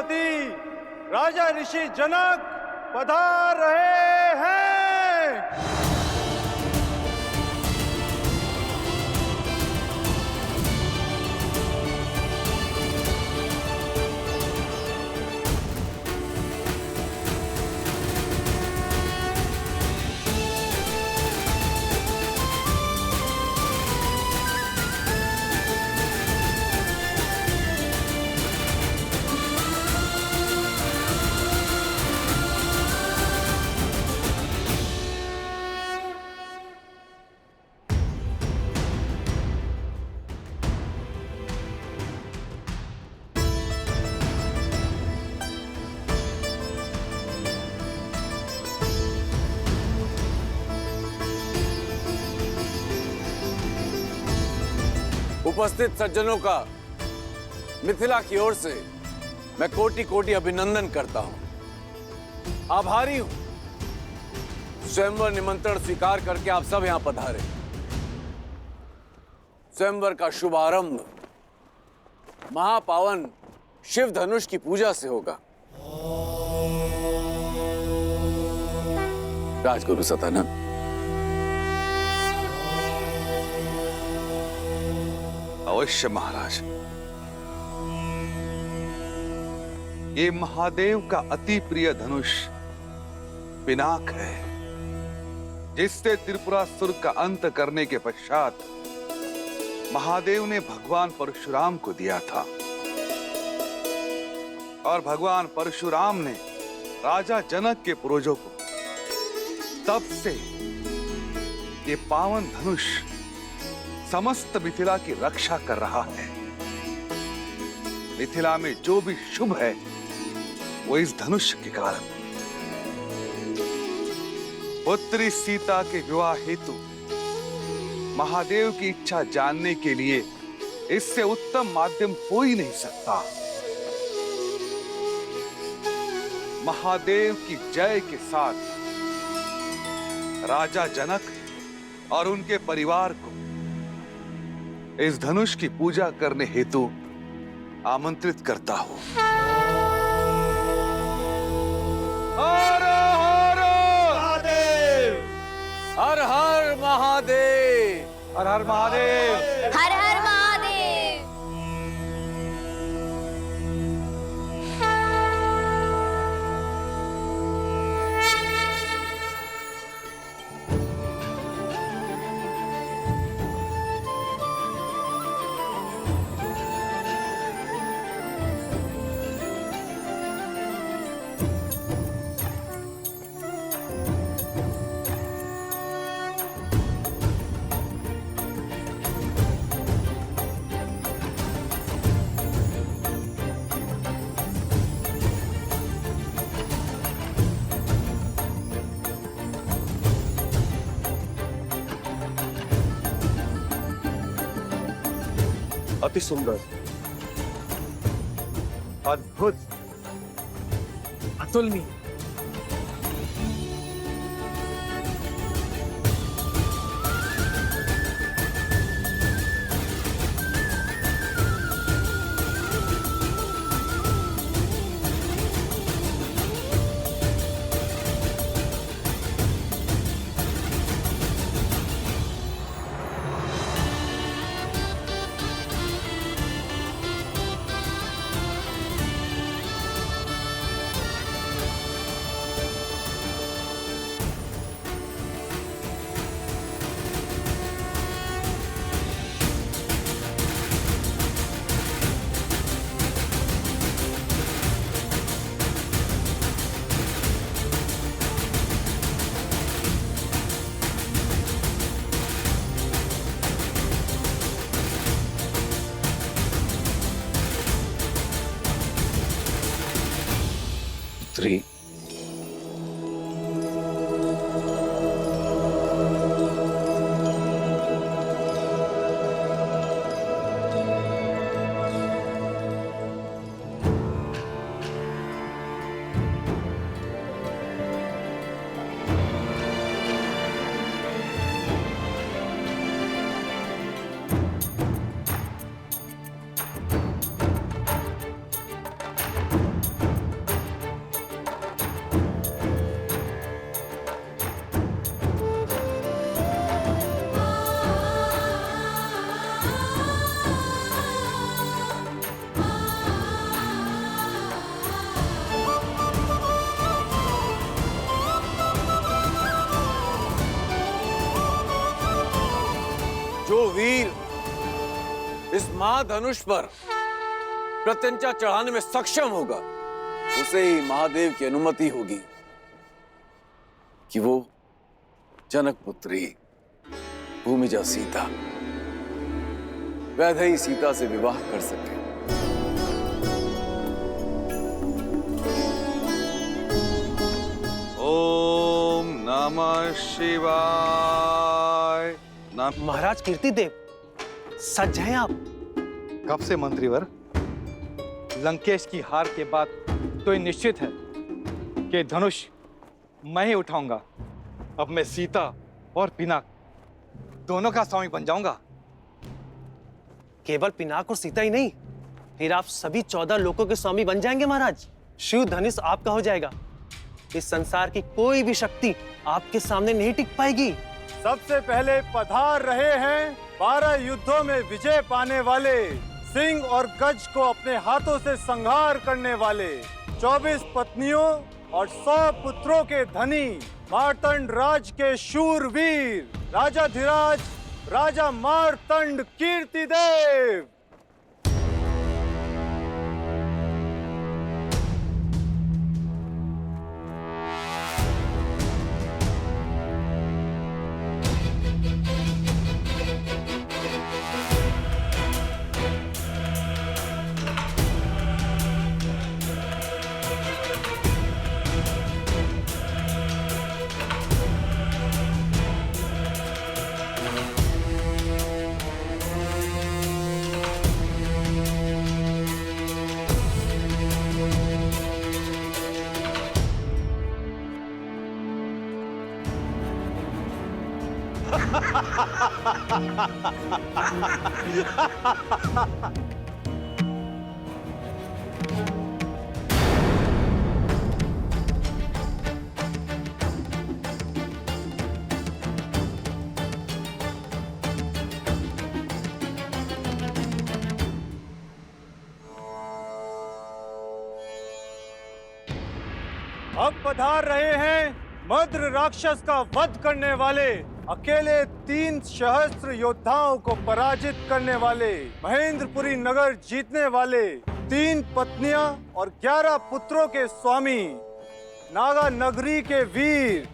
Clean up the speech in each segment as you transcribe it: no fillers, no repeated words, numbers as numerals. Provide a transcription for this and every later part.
सेनापति राजा ऋषि जनक पधार रहे हैं। उपस्थित सज्जनों का मिथिला की ओर से मैं कोटि कोटि अभिनंदन करता हूं। आभारी हूं स्वयंवर निमंत्रण स्वीकार करके आप सब यहां पधारे। स्वयंवर का शुभारंभ महापावन शिव धनुष की पूजा से होगा। राजगुरु सतानंद, अवश्य महाराज। ये महादेव का अति प्रिय धनुष पिनाक है, जिससे त्रिपुरासुर का अंत करने के पश्चात महादेव ने भगवान परशुराम को दिया था। और भगवान परशुराम ने राजा जनक के पूर्वजों को तब से ये पावन धनुष समस्त मिथिला की रक्षा कर रहा है। मिथिला में जो भी शुभ है वो इस धनुष के कारण। पुत्री सीता के विवाह हेतु महादेव की इच्छा जानने के लिए इससे उत्तम माध्यम हो ही नहीं सकता। महादेव की जय के साथ राजा जनक और उनके परिवार को इस धनुष की पूजा करने हेतु आमंत्रित करता हूं। हर हर महादेव, हर हर महादेव, हर हर महादेव, हर हर महादेव। अति सुंदर, अद्भुत, अतुलनीय। पुत्री, जो वीर इस महाधनुष पर प्रत्यंचा चढ़ाने में सक्षम होगा, उसे ही महादेव की अनुमति होगी कि वो जनक पुत्री भूमिजा सीता, वैदेही सीता से विवाह कर सके। ओम नमः शिवाय। महाराज कीर्तिदेव, सच हैं आप? कब से मंत्रीवर? लंकेश की हार के बाद तो ये निश्चित है कि धनुष मैं ही उठाऊंगा। अब मैं सीता और पिनाक दोनों का स्वामी बन जाऊंगा। केवल पिनाक और सीता ही नहीं, फिर आप सभी 14 लोकों के स्वामी बन जाएंगे महाराज। शिव धनुष आपका हो जाएगा। इस संसार की कोई भी शक्ति आपके सामने नहीं टिक पाएगी। सबसे पहले पधार रहे हैं 12 युद्धों में विजय पाने वाले, सिंह और गज को अपने हाथों से संहार करने वाले, 24 पत्नियों और 100 पुत्रों के धनी, मार्तंड राज के शूरवीर, राजाधिराज राजा मार्तंड कीर्तिदेव। अब पधार रहे हैं मद्र राक्षस का वध करने वाले, अकेले 3 सहस्त्र योद्धाओं को पराजित करने वाले, महेंद्रपुरी नगर जीतने वाले, 3 पत्नियां और 11 पुत्रों के स्वामी, नागा नगरी के वीर,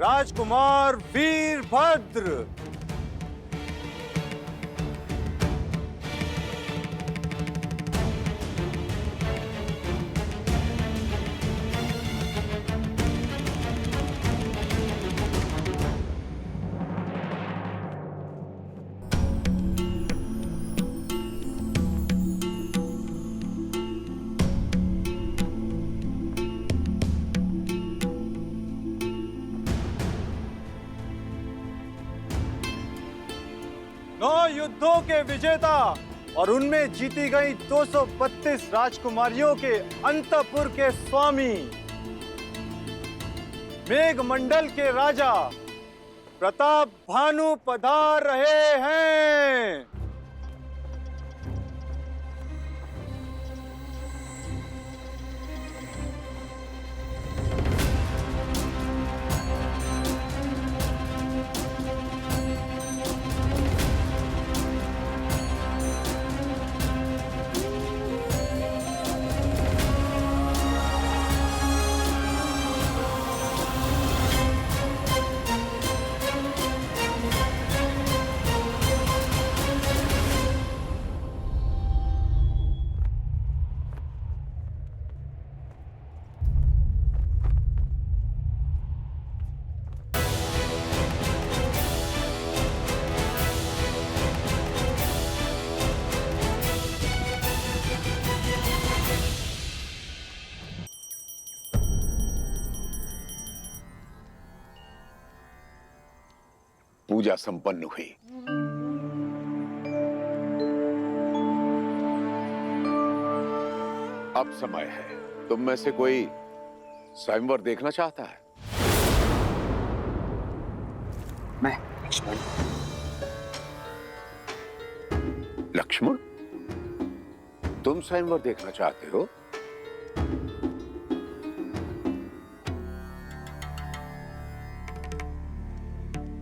राजकुमार वीरभद्र। युद्धों के विजेता और उनमें जीती गई 232 राजकुमारियों के अंतपुर के स्वामी, मेघमंडल के राजा प्रताप भानु पधार रहे हैं। पूजा संपन्न हुई। अब समय है, तुम में से कोई स्वयंवर देखना चाहता है? मैं लक्ष्मण, तुम स्वयंवर देखना चाहते हो?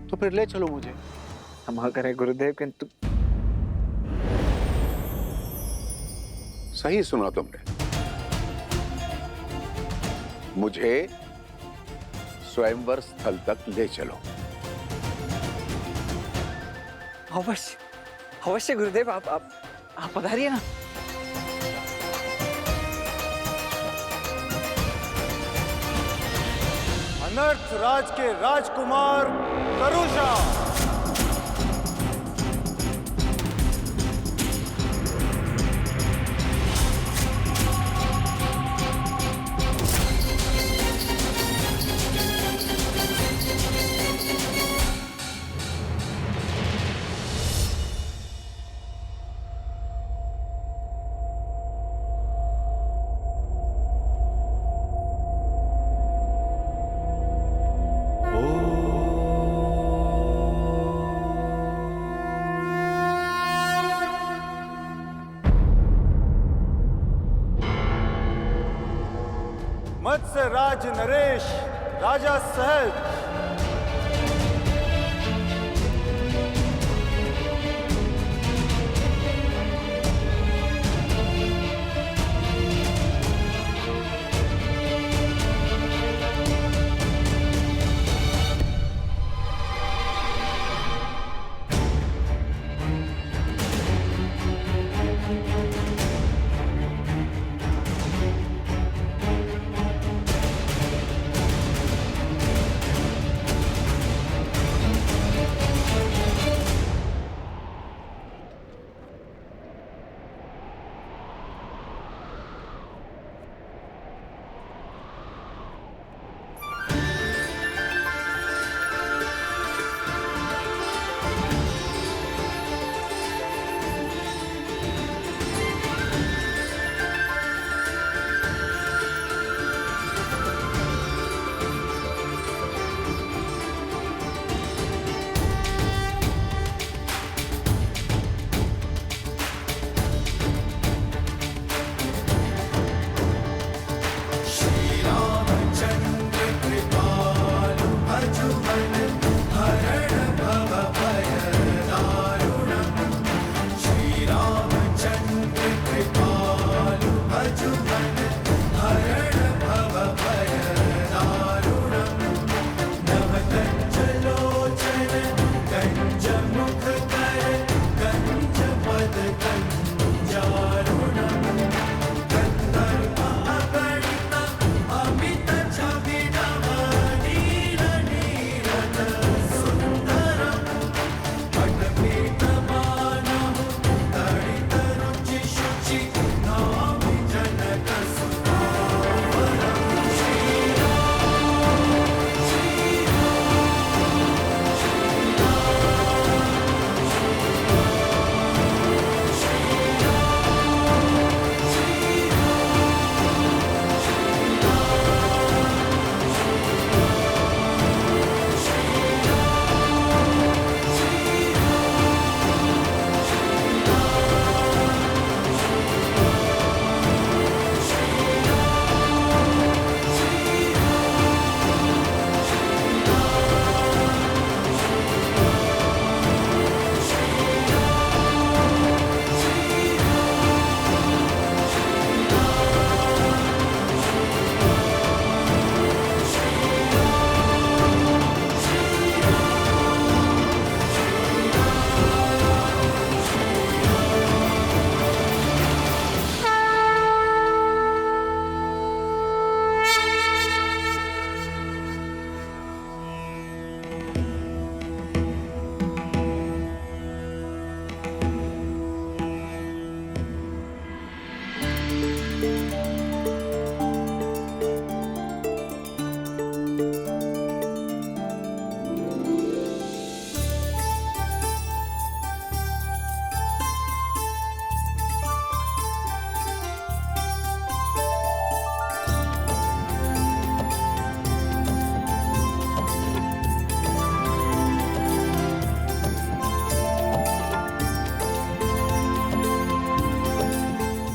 तो फिर ले चलो मुझे। क्षमा करें गुरुदेव, किंतु सही सुना तुमने। मुझे स्वयंवर स्थल तक ले चलो। अवश्य अवश्य गुरुदेव, आप पधारिए ना। अनर्थ राज के राजकुमार करुषा। मत्स्य राज नरेश राजा सहज।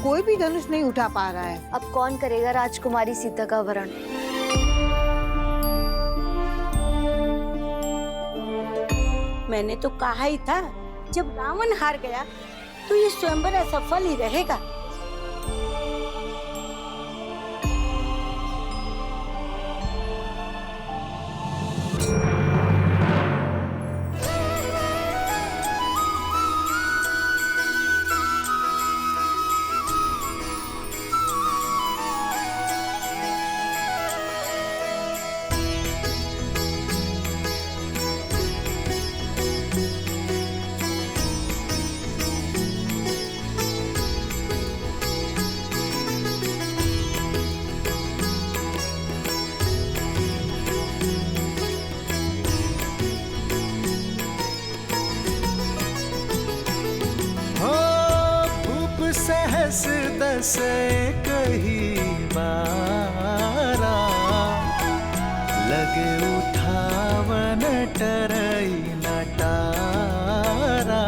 कोई भी धनुष नहीं उठा पा रहा है। अब कौन करेगा राजकुमारी सीता का वरण? मैंने तो कहा ही था, जब रावण हार गया तो ये स्वयंवर असफल ही रहेगा। सहस दस कही बारा, लगे उठावन टरई नटारा।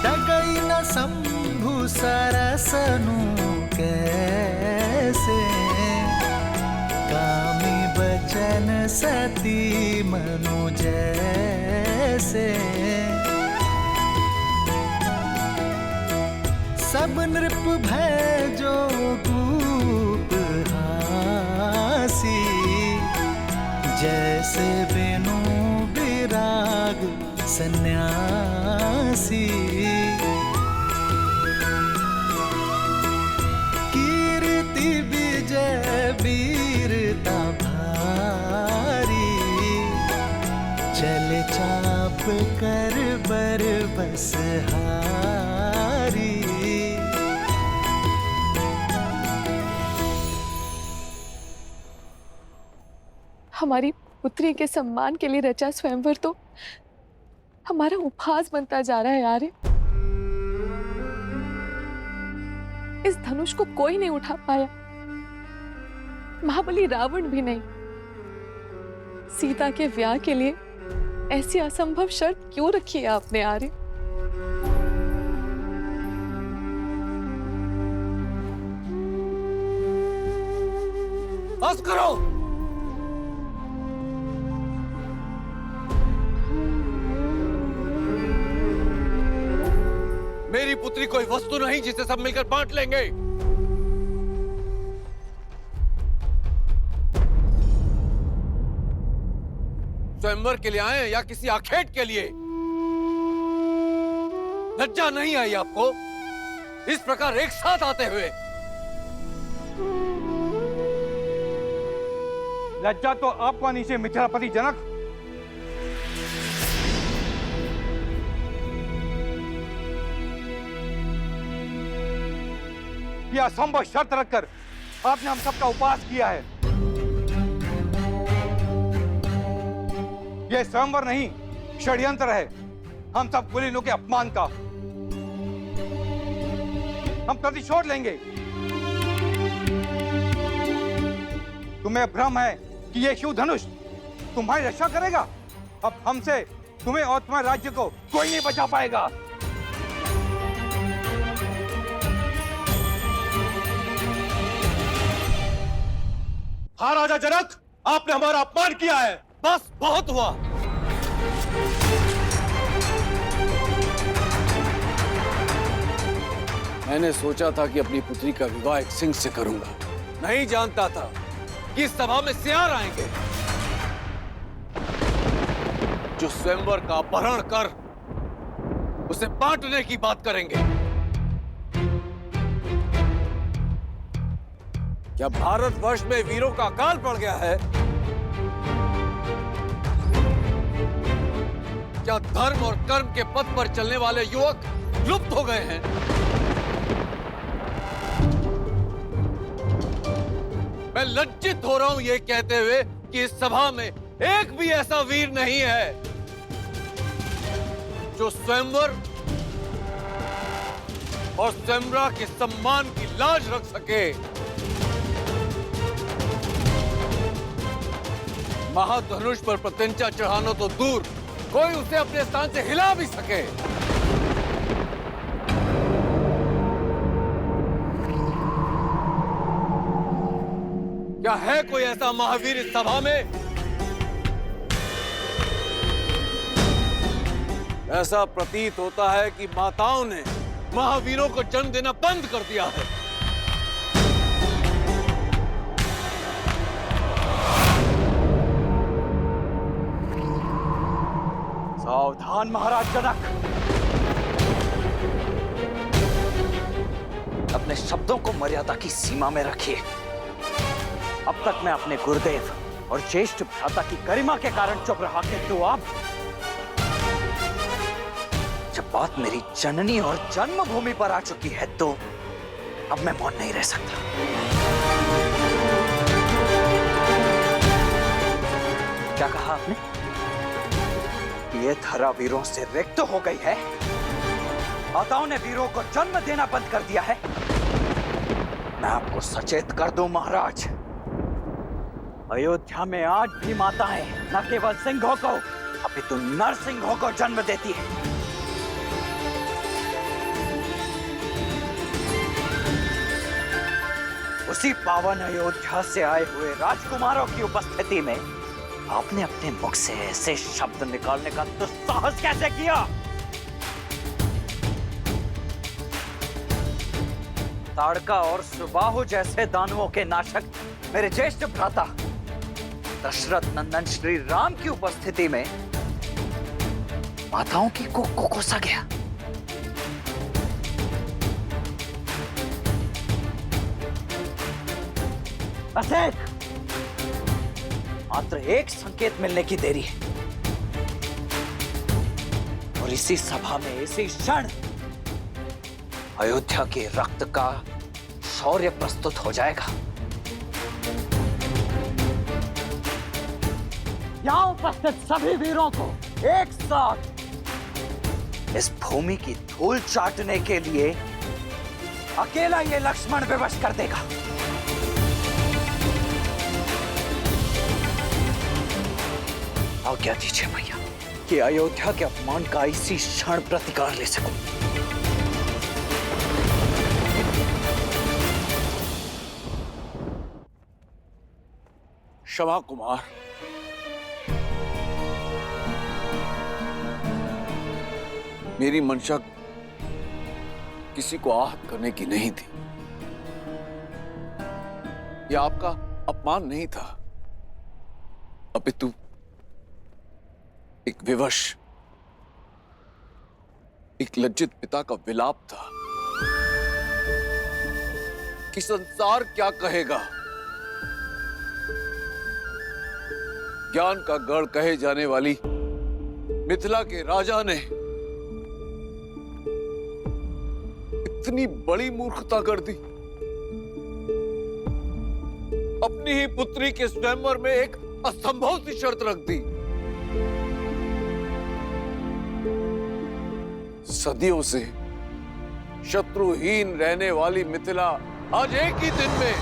डगई न शंभु सरसनु कैसे, कामी बचन सती मनु जैसे। सब नृप भय जो कूप हासी, जैसे बिनु विराग सन्यासी। कीर्ति विजय वीरता भारी, चल चाप कर बर बस हारी। हमारी पुत्री के सम्मान के लिए रचा स्वयंवर तो हमारा उपहास बनता जा रहा है यार। इस धनुष को कोई नहीं उठा पाया, महाबली रावण भी नहीं। सीता के ब्याह के लिए ऐसी असंभव शर्त क्यों रखी है आपने आर्य? बस करो। मेरी पुत्री कोई वस्तु नहीं जिसे सब मिलकर बांट लेंगे। स्वयंवर के लिए आए या किसी आखेट के लिए? लज्जा नहीं आई आपको इस प्रकार एक साथ आते हुए? लज्जा तो आपको आनी चाहिए मिथिलापति जनक। यह असंभव शर्त रखकर आपने हम सबका उपवास किया है। यह स्वयंवर नहीं, षड्यंत्र है हम सब कुलीनों के अपमान का। हम प्रतिशोध लेंगे। तुम्हें भ्रम है कि यह शिव धनुष तुम्हारी रक्षा करेगा। अब हमसे तुम्हें और तुम्हारे राज्य को कोई नहीं बचा पाएगा। हाँ राजा जनक, आपने हमारा अपमान किया है। बस बहुत हुआ। मैंने सोचा था कि अपनी पुत्री का विवाह एक सिंह से करूंगा। नहीं जानता था कि इस सभा में सियार आएंगे जो स्वयंवर का अपहरण कर उसे बांटने की बात करेंगे। क्या भारतवर्ष में वीरों का अकाल पड़ गया है? क्या धर्म और कर्म के पथ पर चलने वाले युवक लुप्त हो गए हैं? मैं लज्जित हो रहा हूं यह कहते हुए कि इस सभा में एक भी ऐसा वीर नहीं है जो स्वयंवर और स्वयंवरा के सम्मान की लाज रख सके। महाधनुष पर प्रत्यंचा चढ़ाना तो दूर, कोई उसे अपने स्थान से हिला भी सके। क्या है कोई ऐसा महावीर इस सभा में ऐसा प्रतीत होता है कि माताओं ने महावीरों को जन्म देना बंद कर दिया है। सावधान महाराज जनक, अपने शब्दों को मर्यादा की सीमा में रखिए। अब तक मैं अपने गुरुदेव और ज्येष्ठ भ्राता की गरिमा के कारण चुप रहा, किंतु अब जब बात मेरी जननी और जन्मभूमि पर आ चुकी है तो अब मैं मौन नहीं रह सकता। क्या कहा आपने? ये धरा वीरों से रिक्त हो गई है? माताओं ने वीरों को जन्म देना बंद कर दिया है? मैं आपको सचेत कर दूं महाराज, अयोध्या में आज भी माताएं न केवल सिंहों को अपितु नरसिंहों को जन्म देती है। उसी पावन अयोध्या से आए हुए राजकुमारों की उपस्थिति में आपने अपने मुख से ऐसे शब्द निकालने का दुस्साहस कैसे किया? ताड़का और सुबाहु जैसे दानवों के नाशक मेरे ज्येष्ठ भ्राता दशरथ नंदन श्री राम की उपस्थिति में माताओं की को कोसा गया। बस मात्र एक संकेत मिलने की देरी है और इसी सभा में इसी क्षण अयोध्या के रक्त का शौर्य प्रस्तुत हो जाएगा। यहां उपस्थित सभी वीरों को एक साथ इस भूमि की धूल चाटने के लिए अकेला ये लक्ष्मण विवश कर देगा। आज्ञा दीजिए भैया कि अयोध्या के अपमान का इसी क्षण प्रतिकार ले सकूं। क्षमा कुमार, मेरी मंशा किसी को आहत करने की नहीं थी। यह आपका अपमान नहीं था, अपितु एक विवश, एक लज्जित पिता का विलाप था कि संसार क्या कहेगा। ज्ञान का गढ़ कहे जाने वाली मिथिला के राजा ने इतनी बड़ी मूर्खता कर दी। अपनी ही पुत्री के स्वयंवर में एक असंभव सी शर्त रख दी। सदियों से शत्रुहीन रहने वाली मिथिला आज एक ही दिन में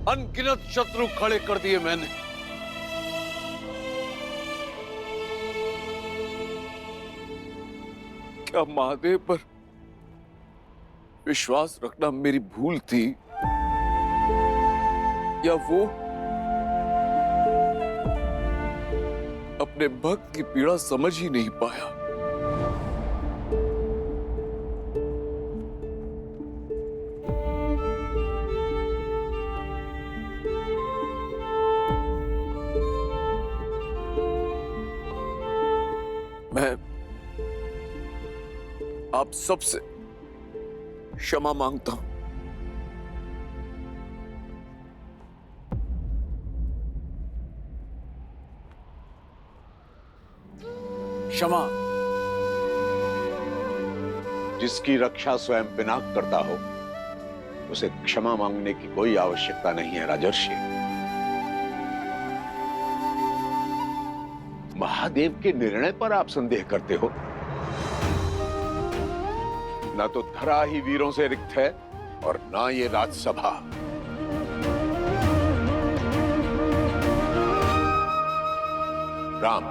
अनगिनत शत्रु खड़े कर दिए मैंने। क्या महादेव पर विश्वास रखना मेरी भूल थी, या वो अपने भक्त की पीड़ा समझ ही नहीं पाया? मैं आप सबसे क्षमा मांगता हूं। क्षमा। जिसकी रक्षा स्वयं पिनाक करता हो उसे क्षमा मांगने की कोई आवश्यकता नहीं है राजर्षि। महादेव के निर्णय पर आप संदेह करते हो? ना तो धरा ही वीरों से रिक्त है और ना ये राजसभा। राम,